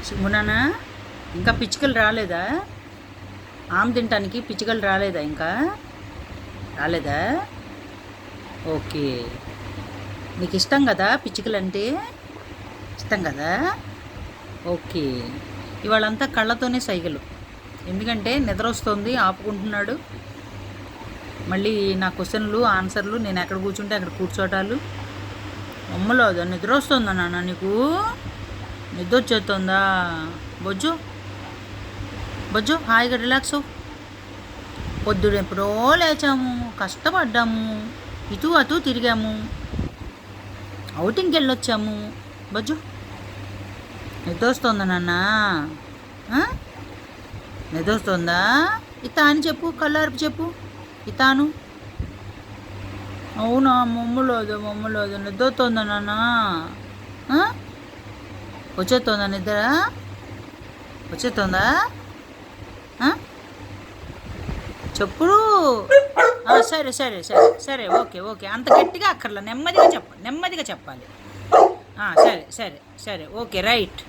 సుమనానా, ఇంకా పిచ్చుకలు రాలేదా? ఆమె తినటానికి పిచ్చుకలు రాలేదా? ఇంకా రాలేదా? ఓకే. నీకు ఇష్టం కదా పిచ్చుకలు అంటే? ఇష్టం కదా? ఓకే. ఇవాళంతా కళ్ళతోనే సైగలు, ఎందుకంటే నిద్ర వస్తుంది, ఆపుకుంటున్నాడు. మళ్ళీ నా క్వశ్చన్లు ఆన్సర్లు, నేను ఎక్కడ కూర్చుంటే అక్కడ కూర్చోటాలు. అమ్మలో నిద్ర వస్తుందా నాన్న నీకు? నిద్ర వచ్చేస్తుందా? బొజ్జు బొజ్జు హాయిగా రిలాక్స్ అవ్వు. పొద్దున ఎప్పుడో లేచాము, కష్టపడ్డాము, ఇటు అటు తిరిగాము, ఔటింగ్కి వెళ్ళొచ్చాము. బొజ్జు నిద్ర వస్తుందా నాన్న? నిద్ర వస్తుందా? ఇతా అని చెప్పు, కళ్ళార్పు చెప్పు, ఇతాను. అవునా? మమ్మలేదు నిద్ర వస్తుందా నాన్న? వచ్చేస్తుందా నిద్ర? వచ్చేస్తుందా? చెప్పుడు. సరే సరే సరే సరే, ఓకే ఓకే, అంత గట్టిగా అక్కర్లా, నెమ్మదిగా చెప్పాలి. సరే సరే సరే, ఓకే, రైట్.